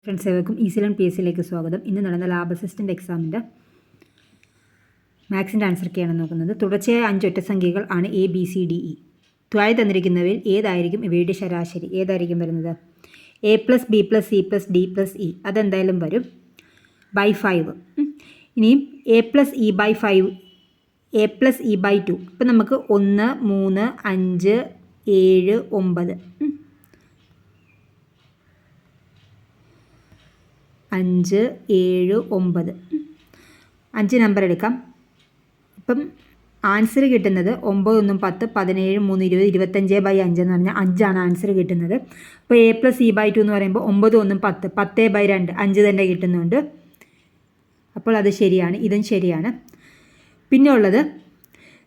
Friends ഏവർക്കും easy learn PSCയിലേക്ക് സ്വാഗതം. ഇന്ന് നടന്ന ലാബ് അസിസ്റ്റൻ്റ് എക്സാമിൻ്റെ മാത്സിൻ്റെ ആൻസർ കീയാണ് നോക്കുന്നത്. തുടർച്ചയായ 5 ഒറ്റസംഖ്യകൾ ആണ് ABCDE. താഴെ തന്നിരിക്കുന്നവയിൽ ഏതായിരിക്കും ഇവയുടെ ശരാശരി? ഏതായിരിക്കും വരുന്നത്? A+B+C+D+E. അതെന്തായാലും വരും ബൈ 5. ഇനിയും A+E/5 A+E/2. ഇപ്പം നമുക്ക് 1, 3, 5, 7, 9 5, 7, 9 5 നമ്പർ എടുക്കാം. ഇപ്പം ആൻസർ കിട്ടുന്നത് 9, 1, 10, 17, 3, 20, 25/5 എന്ന് പറഞ്ഞാൽ 5 ആൻസർ കിട്ടുന്നത്. അപ്പോൾ A+E/2 എന്ന് പറയുമ്പോൾ 9, 1, 10, 10/2 5 തന്നെ കിട്ടുന്നുണ്ട്. അപ്പോൾ അത് ശരിയാണ്, ഇതും ശരിയാണ്. പിന്നെ ഉള്ളത്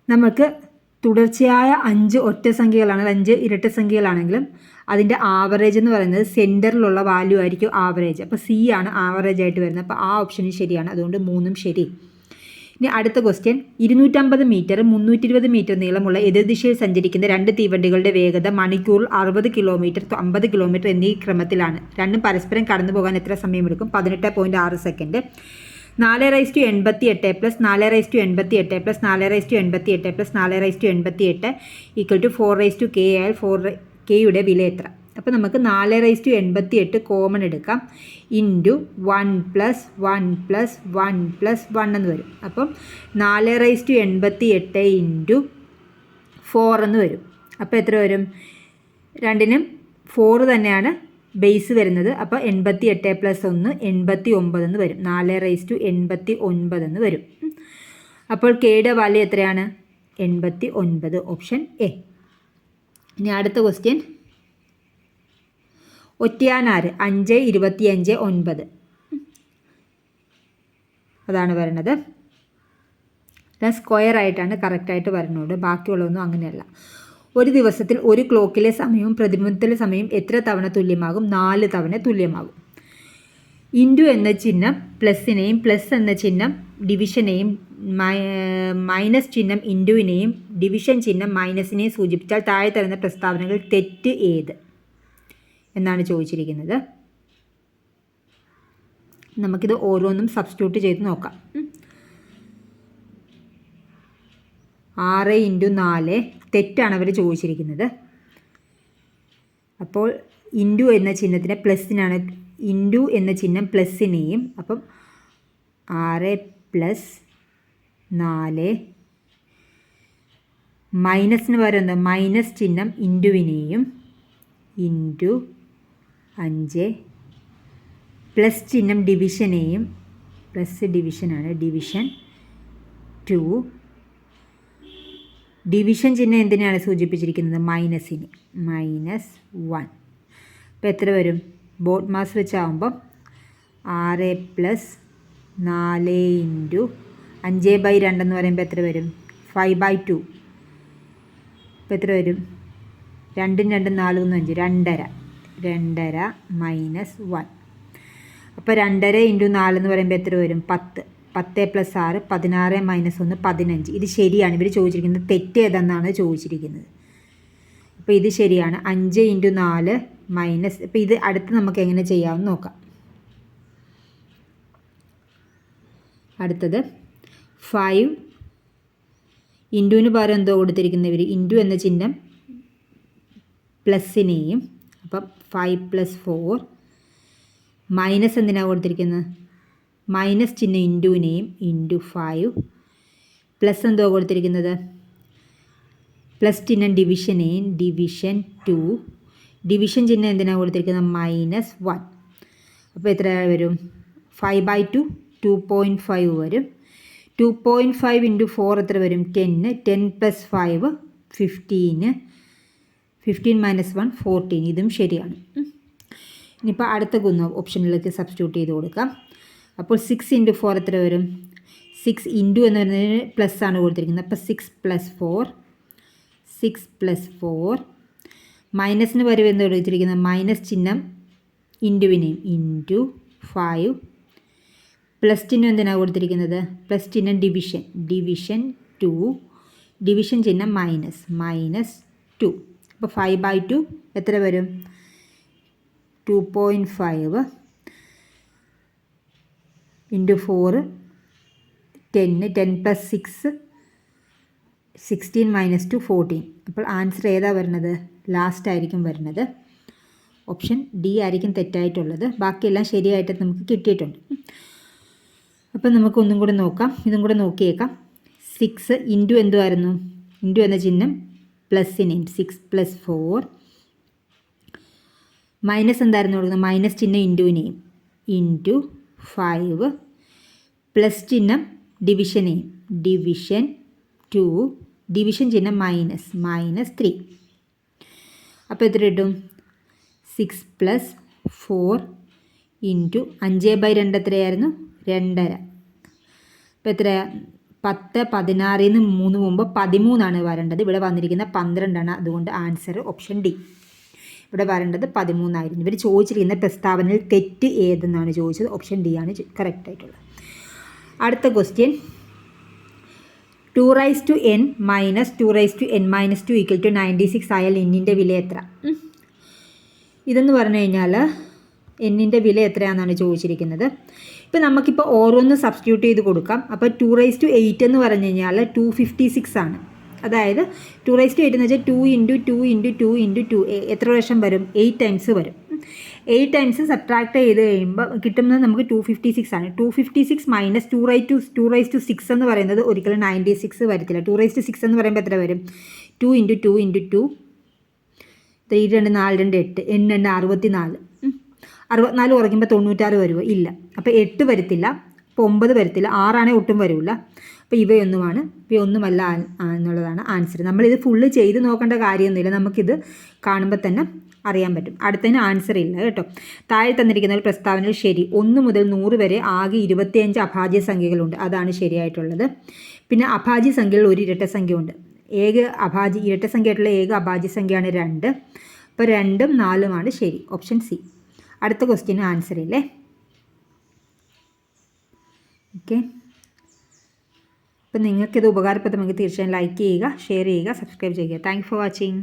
നമുക്ക് തുടർച്ചയായ 5 ഒറ്റസംഖ്യകളാണെങ്കിൽ 5 ഇരട്ടസംഖ്യകളാണെങ്കിലും അതിൻ്റെ ആവറേജ് എന്ന് പറയുന്നത് സെൻറ്ററിലുള്ള വാല്യൂ ആയിരിക്കും ആവറേജ്. അപ്പോൾ C ആണ് ആവറേജ് ആയിട്ട് വരുന്നത്. അപ്പോൾ ആ ഓപ്ഷനും ശരിയാണ്, അതുകൊണ്ട് 3ഉം ശരി. ഇനി അടുത്ത ക്വസ്റ്റ്യൻ, 250 മീറ്റർ 320 മീറ്റർ നീളമുള്ള എതിർദിശയിൽ സഞ്ചരിക്കുന്ന 2 തീവണ്ടികളുടെ വേഗത മണിക്കൂറിൽ 60 കിലോമീറ്റർ 50 കിലോമീറ്റർ എന്നീ ക്രമത്തിലാണ്. രണ്ടും പരസ്പരം കടന്നു പോകാൻ എത്ര സമയമെടുക്കും? 18.6 സെക്കൻഡ്. 4/88 + 4/88 + 4/88 + 4/88 = 4k ആയാൽ kയുടെ വില എത്ര? അപ്പോൾ നമുക്ക് 4/88 കോമൺ എടുക്കാം. ഇൻറ്റു 1 + 1 + 1 + 1 എന്ന് വരും. അപ്പം 4/88 ഇൻറ്റു 4 എന്ന് വരും. അപ്പോൾ എത്ര വരും? രണ്ടിനും 4 തന്നെയാണ് ബേസ് വരുന്നത്. അപ്പോൾ 88 + 1 89 എന്ന് വരും. 4/89 എന്ന് വരും. അപ്പോൾ കെയുടെ വാല്യൂ എത്രയാണ്? 89, ഓപ്ഷൻ എ. ഇനി അടുത്ത ക്വസ്റ്റ്യൻ, ഒറ്റയാനാര്? 5, 25, 9 അതാണ് വരുന്നത്. സ്ക്വയർ ആയിട്ടാണ് കറക്റ്റായിട്ട് വരുന്നുണ്ട്, ബാക്കിയുള്ളതൊന്നും അങ്ങനെയല്ല. ഒരു ദിവസത്തിൽ ഒരു ക്ലോക്കിലെ സമയവും പ്രതിബിംബത്തിലെ സമയം എത്ര തവണ തുല്യമാകും? 4 തവണ തുല്യമാകും. ഇൻറ്റു എന്ന ചിഹ്നം പ്ലസിനെയും പ്ലസ് എന്ന ചിഹ്നം ഡിവിഷനെയും മൈനസ് ചിഹ്നം ഇൻറ്റുവിനെയും ഡിവിഷൻ ചിഹ്നം മൈനസിനെയും സൂചിപ്പിച്ചാൽ താഴെ തരുന്ന പ്രസ്താവനകൾ തെറ്റ് ഏത് എന്നാണ് ചോദിച്ചിരിക്കുന്നത്. നമുക്കിത് ഓരോന്നും സബ്സ്റ്റിറ്റ്യൂട്ട് ചെയ്ത് നോക്കാം. 6 × 4 തെറ്റാണ് അവർ ചോദിച്ചിരിക്കുന്നത്. അപ്പോൾ ഇൻറ്റു എന്ന ചിഹ്നത്തിന് പ്ലസിനാണ്, ഇൻറ്റു എന്ന ചിഹ്നം പ്ലസിനെയും, അപ്പം 6 + 4 മൈനസിന് പകരം മൈനസ് ചിഹ്നം ഇൻറ്റുവിനെയും ഇൻറ്റു 5 പ്ലസ് ചിഹ്നം ഡിവിഷനെയും, പ്ലസ് ഡിവിഷനാണ്, ഡിവിഷൻ 2 ഡിവിഷൻ ചിഹ്നം എന്തിനാണ് സൂചിപ്പിച്ചിരിക്കുന്നത്? മൈനസിന്, -1. അപ്പോൾ എത്ര വരും? ബോട്ട് മാസ് വെച്ചാകുമ്പം 6 + 4 ഇൻറ്റു 5/2 എന്ന് പറയുമ്പോൾ എത്ര വരും? 5/2. അപ്പോൾ എത്ര വരും? 2 2 4 3 5 2.5 2.5 -1. അപ്പോൾ 2.5 × 4 എന്ന് പറയുമ്പോൾ എത്ര വരും? 10. 10 + 6 16 - 1 15. ഇത് ശരിയാണ്. ഇവർ ചോദിച്ചിരിക്കുന്നത് തെറ്റ് ഏതെന്നാണ് ചോദിച്ചിരിക്കുന്നത്. അപ്പോൾ ഇത് ശരിയാണ്. 5 × 4 മൈനസ്, ഇപ്പോൾ ഇത് അടുത്ത് നമുക്ക് എങ്ങനെ ചെയ്യാമെന്ന് നോക്കാം. അടുത്തത് 5 ഇൻറ്റുവിന് പകരം എന്തോ കൊടുത്തിരിക്കുന്നവർ ഇൻറ്റു എന്ന ചിഹ്നം പ്ലസിനെയും, അപ്പം 5 + 4 മൈനസ് എന്തിനാണ് കൊടുത്തിരിക്കുന്നത്? മൈനസ് ചിഹ്നം ഇൻറ്റുവിനെയും ഇൻറ്റു 5 പ്ലസ് എന്തോ കൊടുത്തിരിക്കുന്നത്? പ്ലസ് ചിഹ്നം ഡിവിഷനെയും ഡിവിഷൻ 2 ഡിവിഷൻ ചിഹ്നം എന്തിനാണ് കൊടുത്തിരിക്കുന്നത്? -1. അപ്പോൾ എത്ര വരും? 5/2 2.5 വരും. 2.5 × 4 എത്ര വരും? 10. 10 + 5 15. 15 - 1 14. ഇതും ശരിയാണ്. ഇനിയിപ്പോൾ അടുത്ത ഓപ്ഷനിലേക്ക് സബ്സ്റ്റിറ്റ്യൂട്ട് ചെയ്ത് കൊടുക്കാം. അപ്പോൾ 6 × 4 എത്ര വരും? 6 ഇൻറ്റു എന്ന് പറയുന്നതിന് പ്ലസ് ആണ് കൊടുത്തിരിക്കുന്നത്. അപ്പോൾ 6 + 4 6 + 4 മൈനസിന് പകരം എന്ത് കൊടുത്തിരിക്കുന്നത്? മൈനസ് ചിഹ്നം ഇൻറ്റുവിനെയും ഇൻറ്റു 5 പ്ലസ് ചിഹ്നം എന്തിനാണ് കൊടുത്തിരിക്കുന്നത്? പ്ലസ് ചിഹ്നം ഡിവിഷൻ 2 ഡിവിഷൻ ചിഹ്നം -2. അപ്പോൾ 5/2 എത്ര വരും? 2.5 ഇൻറ്റു 4 10 10 പ്ലസ് 6 16 മൈനസ് 2 14. അപ്പോൾ ആൻസർ ഏതാ വരുന്നത്? ലാസ്റ്റ് ആയിരിക്കും വരുന്നത്. ഓപ്ഷൻ ഡി ആയിരിക്കും തെറ്റായിട്ടുള്ളത്. ബാക്കിയെല്ലാം ശരിയായിട്ട് നമുക്ക് കിട്ടിയിട്ടുണ്ട്. അപ്പം നമുക്കൊന്നും കൂടെ നോക്കാം, ഇതും കൂടെ നോക്കിയേക്കാം. 6 ഇൻറ്റു എന്തുമായിരുന്നു? ഇൻറ്റു എന്ന ചിഹ്നം പ്ലസ്സിനെയും 6 + 4 മൈനസ് എന്തായിരുന്നു കൊടുക്കുന്നത്? മൈനസ് ചിഹ്നം ഇൻറ്റുവിനെയും ഇൻറ്റു 5 പ്ലസ് ചിഹ്നം ഡിവിഷനെയും ഡിവിഷൻ 2 ഡിവിഷൻ ചിഹ്നം -3. അപ്പോൾ എത്ര കിട്ടും? 6 + 4 ഇൻറ്റു 5/2 എത്രയായിരുന്നു? 2.5. അപ്പോൾ എത്രയാ? 10 16 3 പോകുമ്പോൾ 13 വരേണ്ടത്. ഇവിടെ വന്നിരിക്കുന്ന 12. അതുകൊണ്ട് ആൻസർ ഓപ്ഷൻ ഡി. ഇവിടെ വരേണ്ടത് 13 ആയിരുന്നു. ഇവർ ചോദിച്ചിരിക്കുന്ന പ്രസ്താവനയിൽ തെറ്റ് ഏതെന്നാണ് ചോദിച്ചത്. ഓപ്ഷൻ ഡി ആണ് കറക്റ്റായിട്ടുള്ളത്. അടുത്ത ക്വസ്റ്റ്യൻ, 2n - 2n - 2 = 96 ആയാൽ എന്നിൻ്റെ വില എത്ര? ഇതെന്ന് പറഞ്ഞു കഴിഞ്ഞാൽ എന്നിൻ്റെ വില എത്രയാണെന്നാണ് ചോദിച്ചിരിക്കുന്നത്. ഇപ്പോൾ നമുക്കിപ്പോൾ ഓരോന്ന് സബ്സ്റ്റിറ്റ്യൂട്ട് ചെയ്ത് കൊടുക്കാം. അപ്പോൾ 2⁸ എന്ന് പറഞ്ഞു കഴിഞ്ഞാൽ 256 ആണ്. അതായത് 2⁸ എന്ന് വെച്ചാൽ 2 × 2 × 2 × 2 എത്ര പ്രാവശ്യം വരും? 8 ടൈംസ് വരും. 8 ടൈംസ് സബ്ട്രാക്ട് ചെയ്ത് കഴിയുമ്പോൾ കിട്ടുന്നത് നമുക്ക് 256 ആണ്. 256 - 2⁶ എന്ന് പറയുന്നത് ഒരിക്കലും 96 വരത്തില്ല. 2⁶ എന്ന് പറയുമ്പോൾ എത്ര വരും? 2 × 2 × 2 3 2 4 2 8 8 64. 64 കുറയ്ക്കുമ്പോൾ 96 വരുമോ? ഇല്ല. അപ്പോൾ 8 വരത്തില്ല. അപ്പോൾ 9 വരത്തില്ല. 6 ആണെങ്കിൽ ഒട്ടും വരില്ല. അപ്പോൾ ഇവയൊന്നുമല്ല എന്നുള്ളതാണ് ആൻസർ. നമ്മളിത് ഫുള്ള് ചെയ്ത് നോക്കേണ്ട കാര്യമൊന്നുമില്ല. നമുക്കിത് കാണുമ്പോൾ തന്നെ അറിയാൻ പറ്റും. അടുത്തതിന് ആൻസർ ഇല്ല കേട്ടോ. താഴെ തന്നിരിക്കുന്ന ഒരു പ്രസ്താവനയിൽ ശരി. 1 മുതൽ 100 വരെ ആകെ 25 അഭാജ്യ സംഖ്യകളുണ്ട്. അതാണ് ശരിയായിട്ടുള്ളത്. പിന്നെ അഭാജ്യ സംഖ്യയിൽ ഒരു ഇരട്ടസംഖ്യ ഉണ്ട്. ഇരട്ടസംഖ്യയായിട്ടുള്ള ഏക അഭാജ്യ സംഖ്യയാണ് 2. അപ്പോൾ 2ഉം 4ഉമാണ് ശരി. Option C. അടുത്ത ക്വസ്റ്റ്യന് ആൻസർ ഇല്ലേ? ഓക്കെ. അപ്പം നിങ്ങൾക്കിത് ഉപകാരപ്പെടുമെങ്കിൽ തീർച്ചയായും ലൈക്ക് ചെയ്യുക, ഷെയർ ചെയ്യുക, സബ്സ്ക്രൈബ് ചെയ്യുക. Thank for watching.